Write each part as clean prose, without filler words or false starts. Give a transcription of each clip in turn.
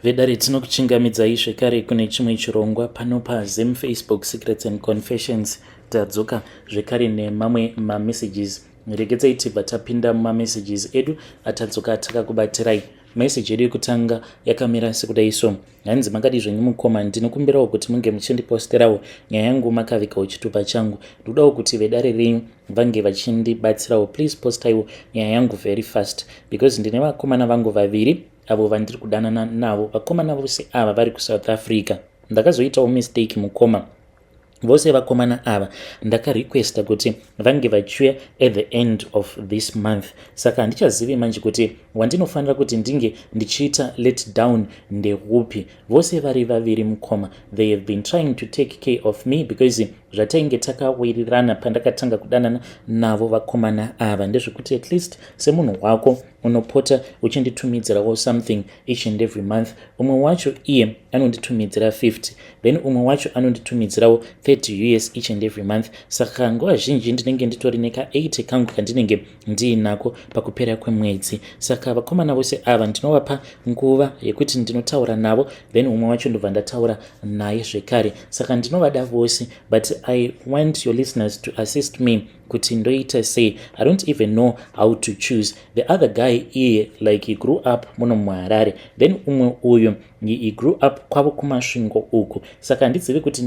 Vedare tinokuchingamidzai zvekare kune chimwe chirongwa pano paZim Facebook Secrets and Confessions. Tadzoka zvekare nemamwe mamessages. Regedzai tibva tapinda mumamessages edu atadzoka takakubatirai. Message yedu yekutanga yakamira sekudai so: hanzi makadi zvenyu mukoma, ndinokumbirawo kuti munge muchindiposterawo nyaya yangu makavikawo chitupa changu. Ndodawo kuti vedare renyu vange vachindibatsirawo. Please postaiwo nyaya yangu very fast because ndine vakomana vangu vaviri avo vandiri kudanana navo. Vakomana vose ava vari kuSouth Africa. Ndakazoitawo mistake mukoma. Vose vakomana ava ndakarequesta kuti vange vachiuya at the end of this month. Saka handichazivi manje kuti wandinofanira kuti ndinge ndichiita let down ndeupi. Vose vari vaviri mukoma. They have been trying to take care of me because zvatainge takawirirana pandakatanga kudanana navo vakomana ava ndezvekuti at least semunhu wako unopota uchinditumidzirawo something each and every month. Umwe wacho iye anonditumidzira 50, then umwe wacho anonditumidzirawo 30 US each and every month. Saka nguva zhinji ndinenge nditori neka 80 kangu kandinenge ndiinako pakupera kwemwedzi. Saka vakomana vose ava ndinovapa nguva yekuti ndinotaura navo, then umwe wacho ndobva ndataura naye zvekare. Saka ndinovada vose, but I want your listeners to assist me kuti ndoita sei. I don't even know how to choose. The other guy iye like he grew up muno muHarare, then umwe uyu he grew up kwavo kumasvingo uku. Saka handizivi kuti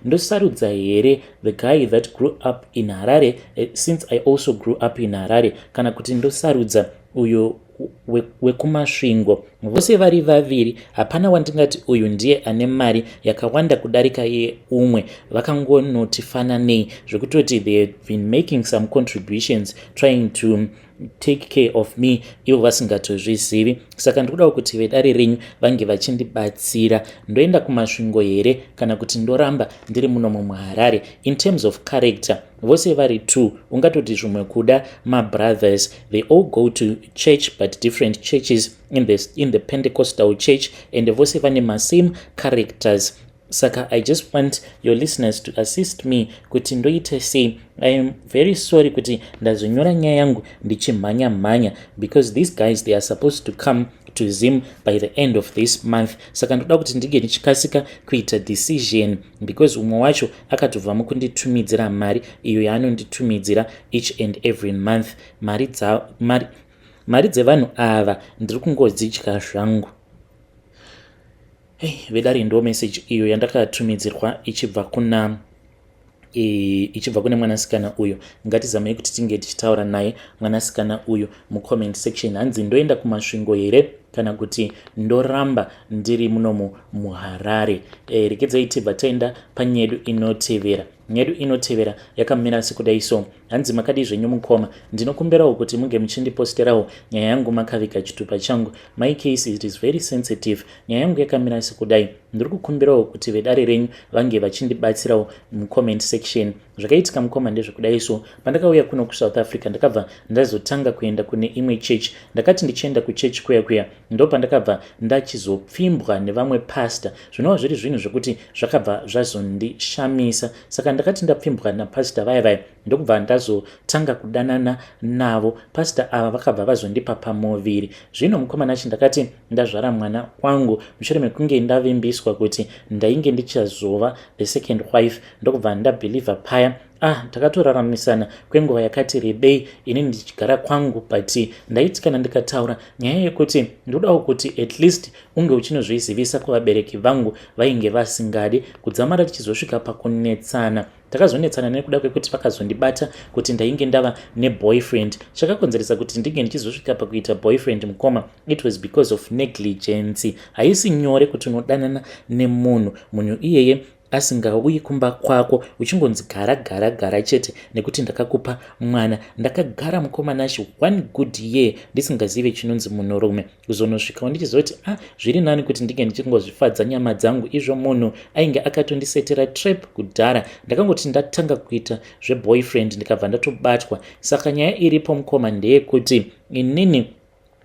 ndosarudza here the guy that grew up in Harare since I also grew up in Harare, kana kuti ndosarudza uyo wekumasvingo. Vose vari vaviri hapana wandingati uyu ndiye ane mari yakawanda kudarika iye umwe. Vakangonotifananei zvekutoti they have been making some contributions trying to take care of me ivo vasingatozvizivi. Saka ndikudawo kuti vedare renyu vange vachindibatsira. Ndoenda kumasvingo here kana kuti ndoramba ndiri muno muHarare? In terms of character, vose vari two, ungatoti zvimwe kuda mabrothers. They all go to church but different churches in the Pentecostal church, and vose vane same characters. Saka I just want your listeners to assist me kuti ndoite sei. I am very sorry kuti ndazonyora nyaya yangu ndichimhanya because these guys they are supposed to come to Zim by the end of this month. Saka ndoda kuti ndige ndichikasika kuita decision because umwe wacho akatobva mukunditumidzira mari iyo yaanonditumidzira each and every month. Mari dzevanhu ava ndiri kungodzidya zvangu. Vedare ndo message iyo yandakatumidzirwa ichibva kune mwanasikana uyo. Ngatizamei kuti tinge tichitaura naye mwanasikana uyo mucomment section. Hanzi ndoenda kumasvingo here kana kuti ndoramba ndiri muno muHarare. Regedzai tibva taenda panyedu inotevera. Nyedu inotevera yakamira sekudai so: hanzi makadi zvenyu mukoma, ndinokumbirawo kuti munge muchindiposterawo nyaya yangu makavika chitupa changu. My case it is very sensitive. Nyaya yangu yakamira sekudai. Ndiri kukumbirawo kuti vedare renyu vange vachindibatsirawo mucomment section. Zvakaitika mukoma ndezvekudai so: pandakauya kuno kuSouth Africa ndakabva ndazotanga kuenda kune imwe church. Ndakati ndichienda kuchurch kuya ndo pandakabva ndachizopfimbwa nevamwe pastor. Zvinova zviri zvinhu zvekuti zvakabva zvazondishamisa. Saka ndakati ndapfimbwa napastor vaya ndokubva ndazotanga kudanana navo. Pastor ava vakabva vazondipa pamoviri. Zvino mukoma nachi ndakati ndazvara mwana wangu mushure mekunge ndavimbiswa kuti ndainge ndichazova the second wife, ndokubva ndabhilivha paya. Takatoraramisana kwenguva yakati rebei ini ndichigara kwangu, but ndaiti kana ndikataura nyaya yekuti ndodawo kuti at least unge uchinozvizivisa kuvabereki vangu vainge vasingadi kudzamara tichizosvika pakunetsana. Takazonetsana nekuda kwekuti vakazondibata kuti ndainge ndava neboyfriend. Chakakonzeresa kuti ndinge ndichizosvika pakuita boyfriend mukoma, it was because of negligence. Haisi nyore kuti unodanana nemunhu iyeye asingauyi kumba kwako uchingonzi gara chete nekuti ndakakupa mwana. Ndakagara mukoma nashi 1 good year ndisingazive chinonzi munhurume, kuzonosvikawo ndichizoti zviri nani kuti ndinge ndichingozvifadza nyama dzangu. Izvo munhu ainge akatondisetera trap kudhara. Ndakangoti ndatanga kuita zveboyfriend ndikabva ndatobatwa. Saka nyaya iripo mukoma ndeyekuti inini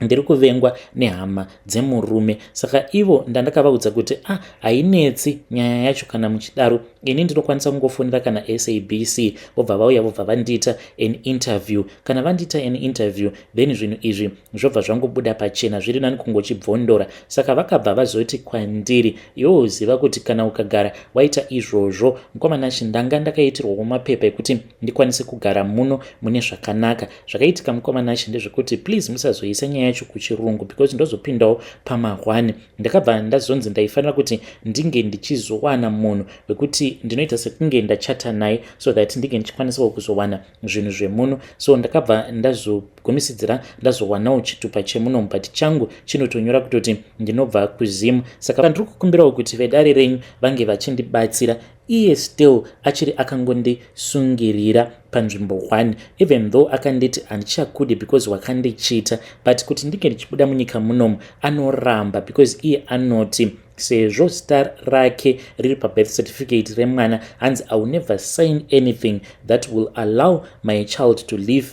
ndiri kuvengwa nehama dzemurume. Saka ivo ndandakavaudza kuti hainetsi nyaya yacho kana muchidaro, ini ndinokwanisa kungofonera kana SABC vobva vauya vobva vandiita an interview. Kana vandiita an interview then zvinhu izvi zvobva zvangobuda pachena, zviri nani kungochibvondora. Saka vakabva vazoti kwandiri, iwo ziva kuti kana ukagara waita izvozvo mukomana ndanga ndakaitirwawo mapepa ekuti ndikwanise kugara muno mune zvakanaka. Zvakaitika mukomana ndezvekuti please musazoisa nyaya yacho kuchirungu because ndozopindawo pamahwani. Ndakabva ndazonzi ndaifanira kuti ndinge ndichizowana munhu wekuti ndinoita sekunge ndachata naye so that ndinge ndichikwanisawo kuzowana zvinhu zvemuno. So ndakabva ndazogumisidzira ndazowanawo chitupa chemuno, but changu chinotonyora kutoti ndinobva kuZim. Saka ndiri kukumbirawo kuti vedare renyu vange vachindibatsira iye still achiri akangondisungirira panzvimbo 1 even though akanditi handichakudi because wakandichita, but kuti ndinge ndichibuda munyika munomu anoramba because iye anoti sezvo zita rake riri pabirth certificate remwana hanzi I will never sign anything that will allow my child to live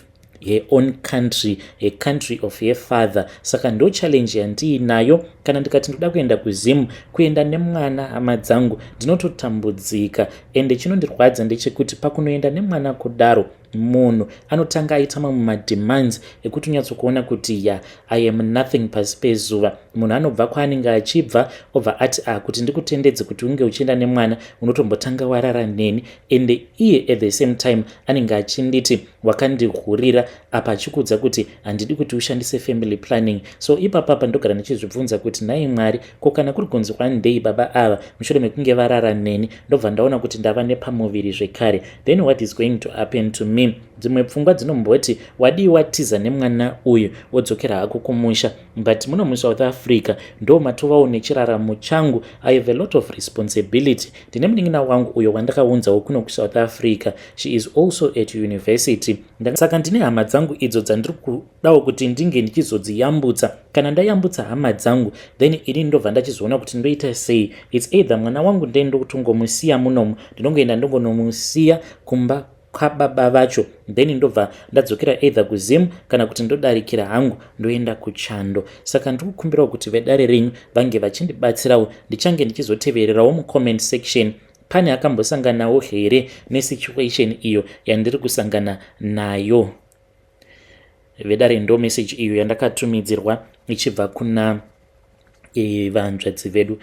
her own country, a country of her father. Saka ndo challenge yandiinayo. Kana ndikati ndoda kuenda kuZim kuenda nemwana hama dzangu ndinototambudzika, ende chinondirwadza ndechekuti pakunoenda nemwana kudaro munhu anotanga aita mamwe mademands ekuti unyatsokuona kuti I am nothing pasi pezuva. Munhu anobva kwaanenge achibva obva ati kuti ndikutendedze kuti unge uchienda nemwana unotombotanga warara neni, ende iye at the same time anenge achinditi wakandihurira apa achikudza kuti handidi kuti ushandise family planning. So ipapapa ndogara ndichizvibvunza kuti nai Mwari, ko kana kuri kunzi kwandei baba ava mushure mekunge varara neni ndobva ndaona kuti ndava nepamuviri zvekare, then what is going to happen to me? Dzimwe pfungwa dzinomboti wadi watiza nemwana uyu wodzokera hako kumusha, but muno muSouth Africa ndo matovawo nechiraramo changu. I have a lot of responsibility. Ndine munin'ina wangu uyo wandakaunzawo kuno kuSouth Africa, she is also at university. Saka ndine hama dzangu idzo dzandiri kudawo kuti ndinge ndichizodziyambutsa. Kana ndayambutsa hama dzangu then ini ndobva ndachizoona kuti ndoita sei. It's either mwana wangu ndendo kutongomusiya munomu, ndinongoenda ndongonomusiya kumba kwababa vacho, then ndobva ndadzokera either kuZim kana kuti ndodarikira hangu ndoenda kuChando. Saka ndiri kukumbirawo kuti vedare renyu vange vachindibatsirawo, ndichange ndichizotevererawo mucomment section pane akambosanganawo here nesituation iyo yandiri kusangana nayo. Vedare ndo message iyo yandakatumidzirwa ichibva kuna vanzvadzi vedu.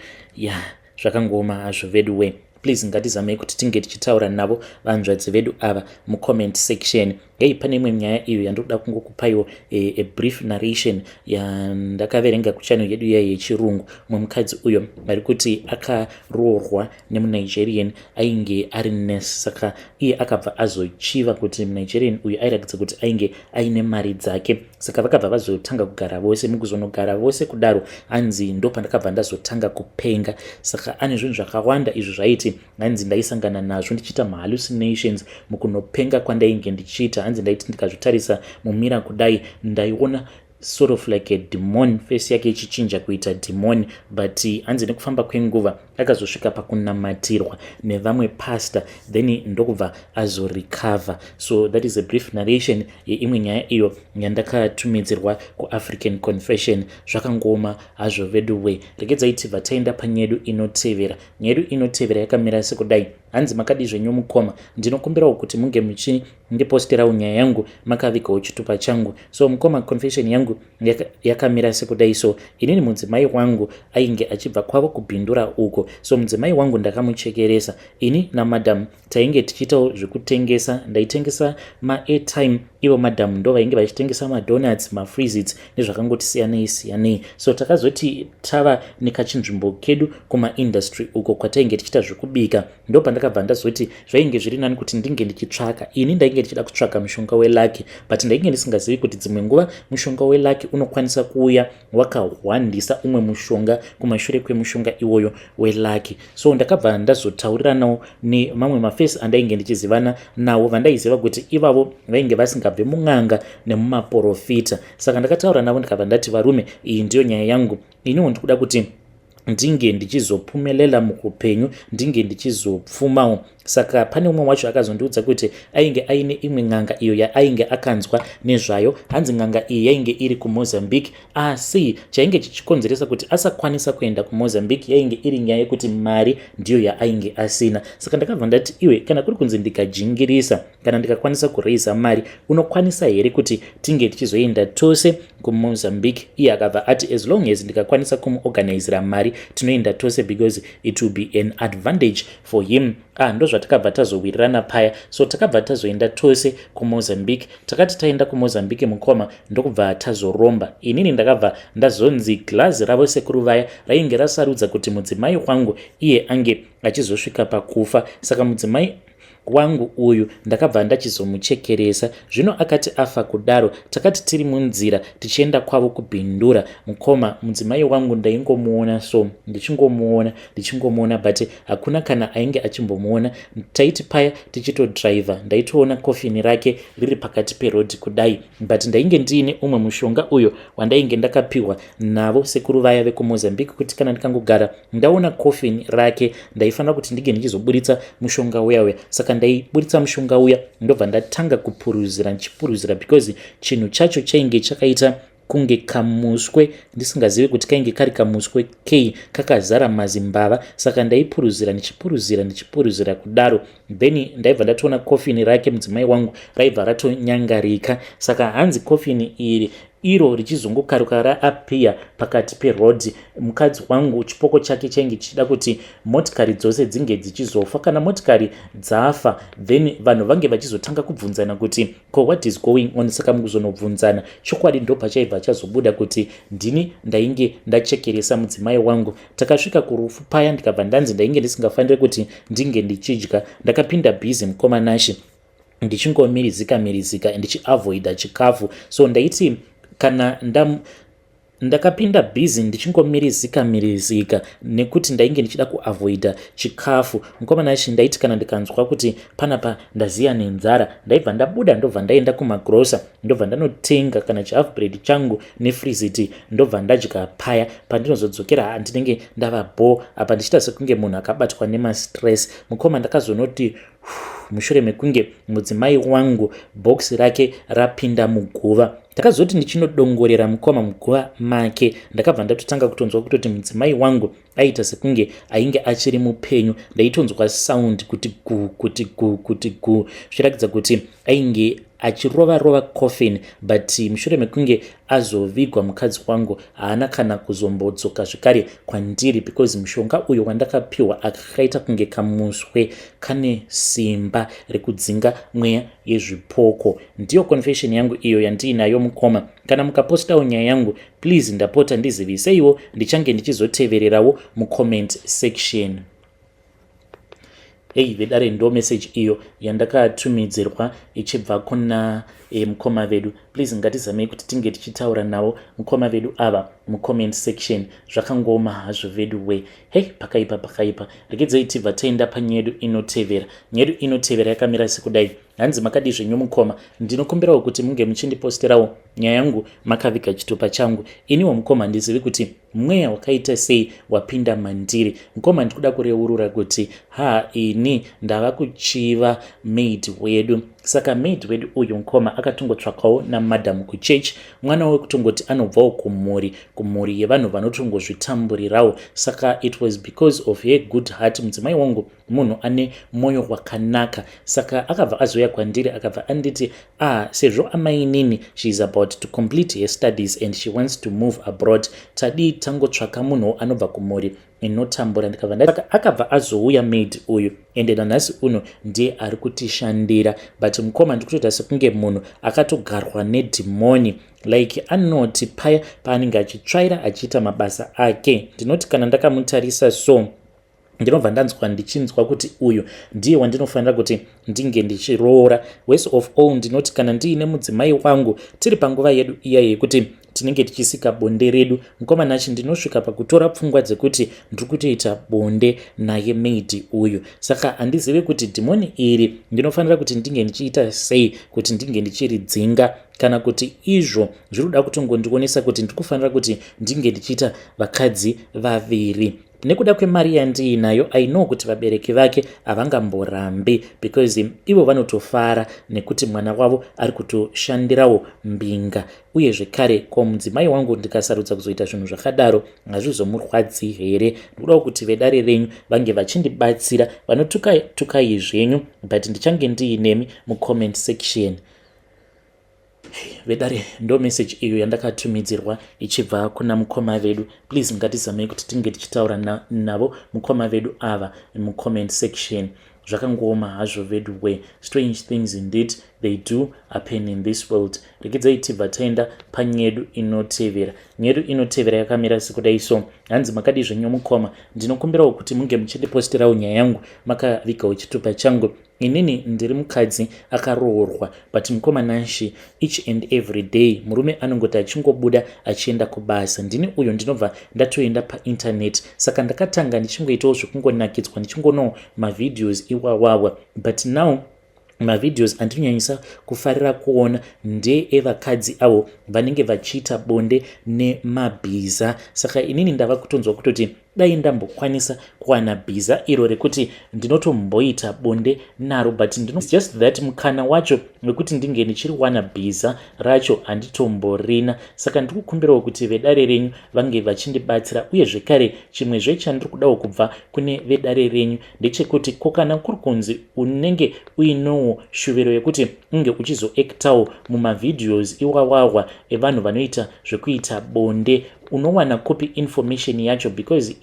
Zvakangoma hazvo vedu we. Please ngatizamei kuti tinge tichitaura navo vanzvadzi vedu ava mucomment section. Pane imwe nyaya iyo yandoda kungokupaiwo a brief narration yandakaverenga kuchannel yedu iya yechirungu. Mukadzi uyo ari kuti akaroorwa nemuNigerian ainge ari nurse, saka iye akabva azochiva kuti muNigerian uyu airatidza kuti ainge aine mari dzake, saka vakabva vazotanga kugara vose. Mukuzonogara vose kudaro hanzi ndo pandakabva ndazotanga kupenga. Saka ane zvinhu zvakawanda izvo zvaiti hanzi ndaisangana nazvo ndichiita hallucinations mukunopenga kwandainge ndichiita. Hanzi ndaiti ndikazvitarisa mumira kudai ndaiona sort of like a demon, face yake ichichinja kuita demon, but hanzi nekufamba kwenguva akazosvika pakunamatirwa nevamwe pastor then ndokubva azorecover. So that is a brief narration yeimwe nyaya iyo yandakatumidzirwa kuAfrican Confession. Zvakangoma hazvo vedu we. Regedzai tibva taenda panyedu inotevera. Nyedu inotevera yakamira sekudai. Hanzi makadi zvenyu mukoma, ndinokumbirawo kuti munge muchindiposterawo nyaya yangu makavigawo chitupa changu. So mukoma confession yangu yakamira sekudai. So inini mudzimai wangu ainge achibva kwavo kubhindura uko. So mudzimai wangu ndakamuchekeresa. Ini namadam tainge tichitawo zvekutengesa. Ndaitengesa ma-airtime, ivo madam ndo vainge vachitengesa ma-donuts, ma-freezits nezvakangoti siyanei. So takazoti tava nekachinzvimbo kedu kuma-industry uko kwatainge tichita zvekubika. Ndo pandakabva ndazoti zvainge zviri nani kuti ndinge ndichitsvaka. Ini ndainge ndichida kutsvaka mushonga weLucky, but ndainge ndisingazivi kuti dzimwe nguva mushonga weLucky unokwanisa kuuya wakahwandisa umwe mushonga kumashure kwemushonga iwoyo weLucky. So ndakabva ndazotauriranawo nemamwe mafesi andainge ndichizivana nawo vandaiziva kuti ivavo vainge vasingabve mun'anga nemumaprofita. Saka ndakataura navo ndikabva ndati varume, iyi ndiyo nyaya yangu. Iniwo ndikuda kuti ndinge ndichizopfumelela mukupenyu, ndinge ndichizopfumawo saka pane umwe wacho akazondiudza kuti ainge aine imwe ng'anga iyo yaainge akanzwa nezvayo, hanzi ng'anga iyi yainge iri kuMozambique, asi chainge chichikonzeresa kuti asakwanisa kuenda kuMozambique yainge iri nyaya yekuti mari ndiyo yaainge asina. Saka ndakabva ndati iwe, kana kuri kunzi ndikajingirisa kana ndikakwanisa kureisa mari, unokwanisa here kuti tinge tichizoenda tose kuMozambique? Iye akabva ati as long as ndikakwanisa kumuorganizira mari tinoenda tose because it will be an advantage for him. Ndo zvatakabva tazowirirana paya, so takabva tazoenda tose kuMozambique. Takati taenda kuMozambique mukoma ndokubva tazoromba. Inini ndakabva ndazonzi glazi ravo sekuru vaya rainge rasarudza kuti mudzimai wangu iye ange achizosvika pakufa, saka mudzimai wangu uyu ndakabva ndachizomuchekeresa. Zvino akati afa kudaro, takati tiri munzira tichienda kwavo kubhindura mukoma, mudzimai wangu ndaingomuona, so ndichingomuona but hakuna kana ainge achimbomuona. Taiti paya tichitodriva ndaitoona kofini rake riri pakati perodhi kudai, but ndainge ndiine umwe mushonga uyo wandainge ndakapiwa navo sekuru vaya vekuMozambique kuti kana ndikangogara ndaona kofini rake ndaifanira kuti ndige ndichizoburitsa mushonga uya, saka ndaiburitsa mushonga uya ndobva ndatanga ndichipuruzira because chinhu chacho chainge chakaita kunge kamuswe, ndisingazivi kuti kainge kari kamuswe kei kakazara mazimbava, saka ndichipuruzira kudaro, then ndaibva ndatoona kofini rake mudzimai wangu raibva ratonyangarika. Saka hanzi kofini iri iro richizongokaruka raapia pakati perodhi, mukadzi wangu chipoko chake chainge chichida kuti motikari dzose dzinge dzichizofa. Kana motikari dzafa, then vanhu vange vachizotanga kubvunzana kuti what is going on. Saka mukuzonobvunzana chokwadi ndo pachaibva chazobuda kuti ndini ndainge ndachekeresa mudzimai wangu. Takasvika kurufu paya ndikabva ndanzi ndainge ndisingafaniri kuti ndinge ndichidya. Ndakapinda bhizi mukoma Nashi ndichingomirizika ndichiavoida chikafu, so ndaiti kana ndakapinda bhizi ndichingomirizika nekuti ndainge ndichida kuavoida chikafu. mukoma Nashi ndaiti kana ndikanzwa kuti panapa ndaziya nenzara, ndaibva ndabuda ndobva ndaenda kumagrosa ndobva ndanotenga kana chihafu bread changu nefriziti ndobva ndadya paya. Pandinozodzokera handinenge ndava bo, apa ndichita sekunge munhu akabatwa nemastress. mukoma ndakazonoti mushure mekunge mudzimai wangu bhokisi rake rapinda muguva, takazoti ndichinodongorera mukoma muguva make, ndakabva ndatotanga kutonzwa kutoti mudzimai wangu aita sekunge ainge achiri mupenyu. Ndaitonzwa sound kuti gu zvichiratidza kuti ainge achirova coffin, but mushure mekunge azovigwa mukadzi wangu haana kana kuzombodzoka zvekare kwandiri because mushonga uyo wandakapiwa akaita kunge kamuswe kane simba rekudzinga mweya yezvipoko. Ndiyo confession yangu iyo yandiinayo mukoma. Kana mukapostawo nyaya yangu please ndapota ndizivise ndichange ndichizotevererawo mucomment section. Vedare ndo message iyo yandakatumidzirwa ichibva kuna mukoma vedu. Please ngatizamei kuti tinge tichitaura nawo mukoma vedu ava mucomment section. Zvakangoma hazvo vedu we. Pakaipa regedzei tibva taenda panyaya yedu inotevera. Nyaya yedu inotevera yakamira sekudai. Hanzi makadi zvenyu mukoma, ndinokumbirawo kuti munge muchindiposterawo nyaya yangu makaviga chitupa changu. Iniwo mukoma ndizivi kuti mweya wakaita sei wapinda mandiri. mukoma ndikuda kureurura kuti ini ndava kuchiva maid wedu. Saka maid wedu uyu mukoma akatongotsvakawo namadhamu kuchechi, mwana wekutongoti anobvawo kumhuri yevanhu vanotongozvitamburirawo. Saka it was because of her good heart. mudzimai wangu munhu ane mwoyo wakanaka, saka akabva azoya kwandiri akabva anditi sezvo amainini she is about to complete her studies and she wants to move abroad, tadii tangotsvaka munhu anobva kumhuri inotambura. Ndikabva ndati akabva azouya maid uyu ende nanhasi uno ndiye ari kutishandira, but mukoma ndikutoita sekunge munhu akatogarwa nedhimoni, like anoti paya paanenge achitsvaira achiita mabasa ake. Ndinoti kana ndakamutarisa so ndinobva ndanzwa ndichinzwa kuti uyu ndiye wandinofanira kuti ndinge ndichiroora. Worst of all ndinoti kana ndiine mudzimai wangu tiri panguva yedu iya yekuti tinenge tichisika bonde redu, mukoma Nashi ndinosvika pakutora pfungwa dzekuti ndiri kutoita bonde naye maid uyu. Saka handizivi kuti dhimoni iri ndinofanira kuti ndinge ndichiita sei kuti ndinge ndichiridzinga. kana kuti izvo zviri kuda kutongondionesa kuti ndikufanira kuti ndinge ndichiita vakadzi vaviri. Nekuda kwemari yandiinayo, I know kuti vabereki vake havangamborambi because ivo vanotofara nekuti mwana wavo ari kutoshandirawo mbinga. Uye zvekare ko mudzimai wangu ndikasarudza kuzoita zvinhu zvakadaro hazvizomurwadzi here? Ndikudawo kuti vedare renyu vange vachindibatsira vanotukai zvenyu, but ndichange ndiinemi mucomment section. Vedare ndo message iyo yandakatumidzirwa ichibva kuna mukoma vedu. Please ngatizamei kuti tinge tichitaura navo mukoma vedu ava mucomment section. Zvakangoma hazvo vedu we, strange things indeed they do happen in this world. Regedzai tibva taenda panyedu inotevera. Nyedu inotevera yakamira sekudai so. Hanzi makadi zvenyu mukoma, ndinokumbirawo kuti munge muchindiposterawo nyaya yangu makavigawo chitupa changu. Inini ndiri mukadzi akaroorwa, but mukoma Nanshi each and every day murume anongoti achingobuda achienda kubasa. Ndini uyo ndinobva ndatoenda painternet, saka ndakatanga ndichingoitawo zvekungonakidzwa ndichingonawo mavideos iwawawa, but now mavideos andinonyanyisa kufarira kuona ndeevakadzi avo vanenge vachiita bonde nemabhiza. Saka inini ndava kutonzwa kutoti dai ndambokwanisa kuwana bhiza iro rekuti ndinotomboita bonde naro, but just that mukana wacho wekuti ndinge ndichiriwana bhiza racho handitomborina. Saka ndikukumbirawo kuti vedare renyu vange vachindibatsira. Uye zvekare chimwe zvechandiri kudawo kubva kune vedare renyu ndechekuti kokana kuri kunzi unenge uinowo shuviro yekuti unge uchizoektawo mumavideos iwawawa evanhu vanoita zvekuita bonde, unowana copy information yacho because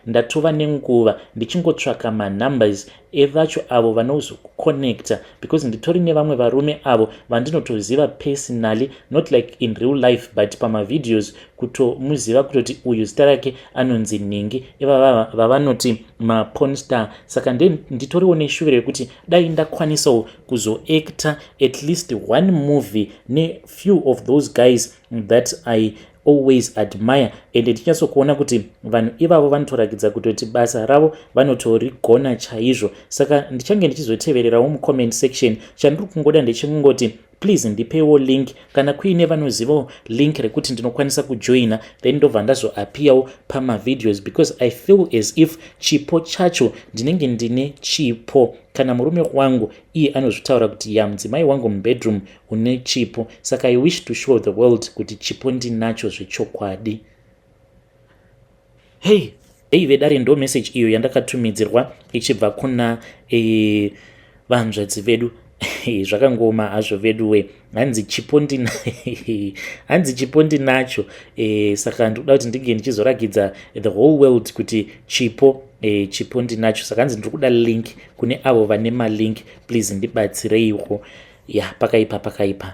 ndatova nenguva ndichingotsvaka manumbers evacho avo vanozokuconnecta, because nditori nevamwe varume avo vandinotoziva personally, not like in real life but pamavideos kutomuziva kutoti uyu zita rake anonzi Ningi, eva vavanoti mapornstar. Saka nditoriwo neshuviro yekuti dai ndakwanisawo kuzoacta at least one movie ne-few of those guys that I always admire, and tichinyasokuona kuti vanhu ivavo vanotorakidza kutoti basa ravo vanotorigona chaizvo. Saka ndichange ndichizotevererawo mucomment section. Chandiri kungoda ndechingoti please ndipewo link kana kuine vanozivawo link rekuti ndinokwanisa kujoina, then ndobva ndazoapiyawo pamavideos, because I feel as if chipo chacho ndinenge ndine chipo. Kana murume wangu iye anozvitaura kuti ya mudzimai wangu mubedroom une chipo, saka I wish to show the world kuti chipo ndinacho zvechokwadi. Hey vedare ndo message iyo yandakatumidzirwa ichibva kuna vanzvadzi vedu. Zvakangoma hazvo vedu we, hanzi chipo ndinacho. Saka ndikuda kuti ndinge ndichizorakidza the whole world kuti chipo ndinacho. Saka hanzi ndiri kuda link kune avo vane malink, please ndibatsireiwo. Ya pakaipa.